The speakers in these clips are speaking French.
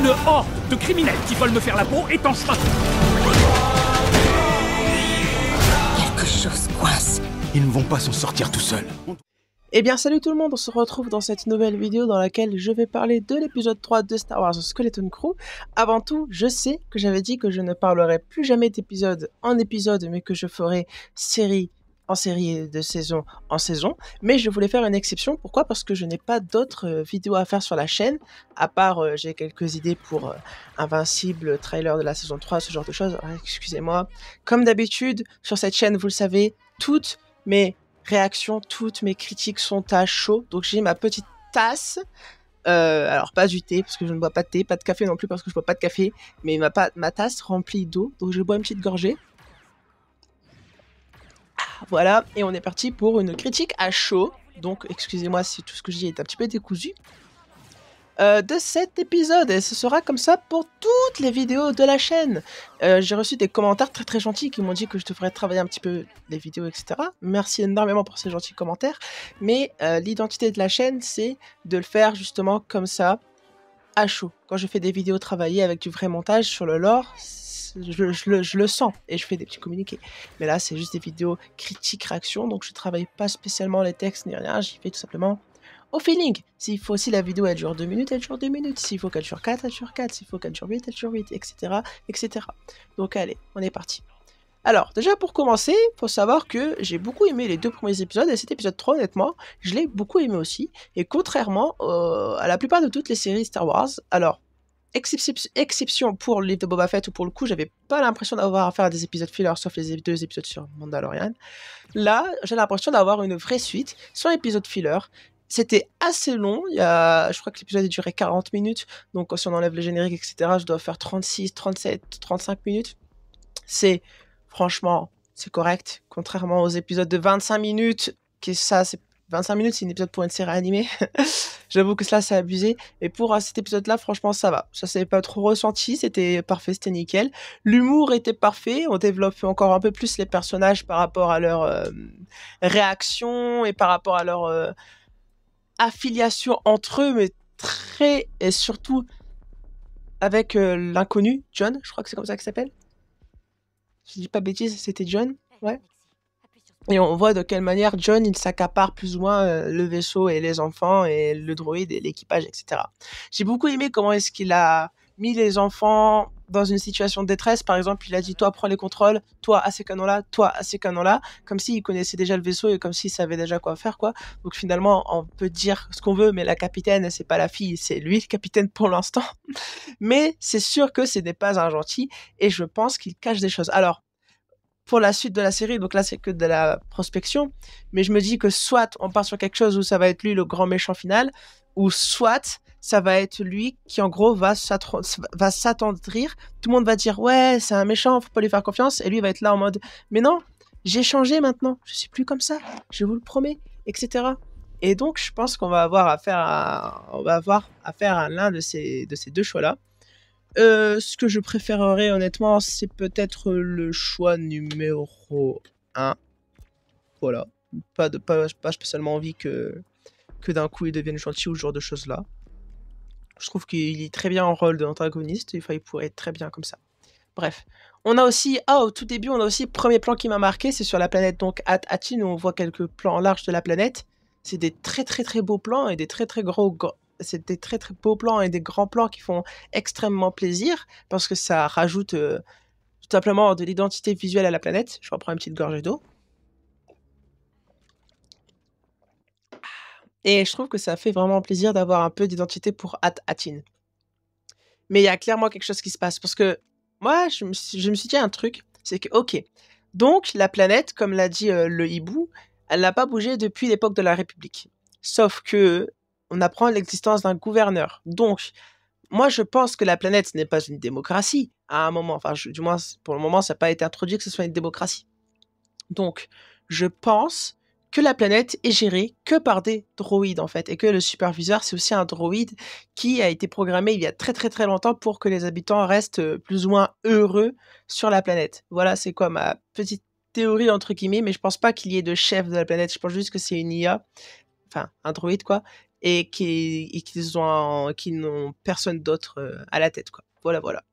Une horde de criminels qui veulent me faire la peau est en chemin. Quelque chose coince. Ils ne vont pas s'en sortir tout seuls. Eh bien salut tout le monde, on se retrouve dans cette nouvelle vidéo dans laquelle je vais parler de l'épisode 3 de Star Wars Skeleton Crew. Avant tout, je sais que j'avais dit que je ne parlerai plus jamais d'épisode en épisode, mais que je ferai série en série et de saison en saison. Mais je voulais faire une exception, pourquoi? Parce que je n'ai pas d'autres vidéos à faire sur la chaîne, à part j'ai quelques idées pour Invincible, trailer de la saison 3, ce genre de choses. Excusez-moi. Comme d'habitude, sur cette chaîne, vous le savez, toutes mes réactions, toutes mes critiques sont à chaud. Donc j'ai ma petite tasse, alors pas du thé parce que je ne bois pas de thé, pas de café non plus parce que je bois pas de café, mais ma tasse remplie d'eau, donc je bois une petite gorgée. Voilà, et on est parti pour une critique à chaud. Donc excusez-moi si tout ce que je dis est un petit peu décousu de cet épisode, et ce sera comme ça pour toutes les vidéos de la chaîne. J'ai reçu des commentaires très très gentils qui m'ont dit que je devrais travailler un petit peu les vidéos, etc. Merci énormément pour ces gentils commentaires, mais l'identité de la chaîne, c'est de le faire justement comme ça, à chaud. Quand je fais des vidéos travaillées avec du vrai montage sur le lore, je le sens, et je fais des petits communiqués. Mais là, c'est juste des vidéos critiques, réactions, donc je travaille pas spécialement les textes ni rien, j'y fais tout simplement au feeling. S'il faut aussi la vidéo elle dure 2 minutes, elle dure 2 minutes. S'il faut qu'elle dure 4, elle dure 4. S'il faut qu'elle dure 8, elle dure 8, etc. etc. Donc allez, on est parti. Alors, déjà pour commencer, il faut savoir que j'ai beaucoup aimé les 2 premiers épisodes, et cet épisode 3, honnêtement, je l'ai beaucoup aimé aussi. Et contrairement à la plupart de toutes les séries Star Wars, alors, exception pour le livre de Boba Fett, où pour le coup, j'avais pas l'impression d'avoir à faire des épisodes filler, sauf les 2 épisodes sur Mandalorian. Là, j'ai l'impression d'avoir une vraie suite, sans épisode filler. C'était assez long, je crois que l'épisode a duré 40 minutes, donc si on enlève les génériques, etc., je dois faire 36, 37, 35 minutes. Franchement, c'est correct, contrairement aux épisodes de 25 minutes, 25 minutes, c'est un épisode pour une série animée. J'avoue que cela, c'est abusé. Et pour cet épisode-là, franchement, ça va. Ça s'est pas trop ressenti, c'était parfait, c'était nickel. L'humour était parfait, on développe encore un peu plus les personnages par rapport à leur réaction et par rapport à leur affiliation entre eux, mais très, et surtout avec l'inconnu, John, je crois que c'est comme ça qu'il s'appelle. Si je dis pas bêtise, c'était John, ouais. Et on voit de quelle manière John, il s'accapare plus ou moins le vaisseau et les enfants et le droïde et l'équipage, etc. J'ai beaucoup aimé comment est-ce qu'il a mis les enfants dans une situation de détresse. Par exemple, il a dit, toi, prends les contrôles, toi, à ces canons-là, toi, à ces canons-là, comme s'il connaissait déjà le vaisseau et comme s'il savait déjà quoi faire, quoi. Donc finalement, on peut dire ce qu'on veut, mais la capitaine, c'est pas la fille, c'est lui le capitaine pour l'instant. Mais c'est sûr que ce n'est pas un gentil, et je pense qu'il cache des choses. Alors, pour la suite de la série, donc là c'est que de la prospection, mais je me dis que soit on part sur quelque chose où ça va être lui le grand méchant final, ou soit ça va être lui qui en gros va s'attendrir, tout le monde va dire ouais c'est un méchant, faut pas lui faire confiance, et lui va être là en mode mais non, j'ai changé maintenant, je suis plus comme ça, je vous le promets, etc. Et donc je pense qu'on va avoir affaire à l'un de ces 2 choix-là. Ce que je préférerais honnêtement, c'est peut-être le choix numéro 1. Voilà. Pas spécialement envie que d'un coup il devienne gentil ou ce genre de choses là. Je trouve qu'il est très bien en rôle d'antagoniste, il pourrait être très bien comme ça. Bref. On a aussi, au tout début, on a aussi le premier plan qui m'a marqué, c'est sur la planète donc Hattin, où on voit quelques plans larges de la planète. C'est des très très très beaux plans et des très très c'est des très très beaux plans et des grands plans qui font extrêmement plaisir parce que ça rajoute tout simplement de l'identité visuelle à la planète. Je reprends une petite gorgée d'eau. Et je trouve que ça fait vraiment plaisir d'avoir un peu d'identité pour Hattin. Mais il y a clairement quelque chose qui se passe parce que moi, je me suis dit un truc, c'est que ok, donc la planète, comme l'a dit le hibou, elle n'a pas bougé depuis l'époque de la République. Sauf que on apprend l'existence d'un gouverneur. Donc, moi, je pense que la planète n'est pas une démocratie à un moment. Enfin, du moins, pour le moment, ça n'a pas été introduit que ce soit une démocratie. Donc, je pense que la planète est gérée que par des droïdes, en fait, et que le superviseur, c'est aussi un droïde qui a été programmé il y a très très très longtemps pour que les habitants restent plus ou moins heureux sur la planète. Voilà, c'est quoi ma petite théorie, entre guillemets, mais je pense pas qu'il y ait de chef de la planète. Je pense juste que c'est une IA, enfin, un droïde, quoi, et qui n'ont personne d'autre à la tête, quoi. Voilà, voilà.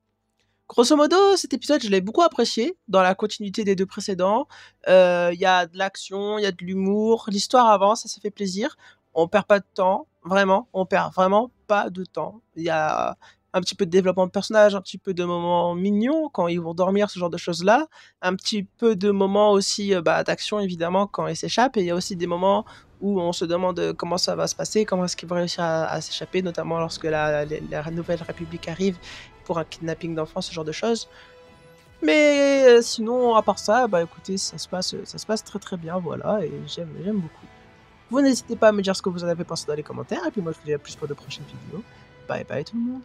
Grosso modo, cet épisode, je l'ai beaucoup apprécié dans la continuité des deux précédents. Il y a de l'action, il y a de l'humour, l'histoire avance, ça fait plaisir. On perd pas de temps, vraiment, on perd vraiment pas de temps. Il y a un petit peu de développement de personnage, un petit peu de moments mignons quand ils vont dormir, ce genre de choses-là. Un petit peu de moments aussi d'action, évidemment, quand ils s'échappent. Et il y a aussi des moments où on se demande comment ça va se passer, comment est-ce qu'ils vont réussir à s'échapper, notamment lorsque la Nouvelle République arrive pour un kidnapping d'enfants, ce genre de choses. Mais sinon, à part ça, écoutez, ça se passe très très bien, voilà, et j'aime beaucoup. Vous n'hésitez pas à me dire ce que vous en avez pensé dans les commentaires, et puis moi je vous dis à plus pour de prochaines vidéos. Bye bye tout le monde.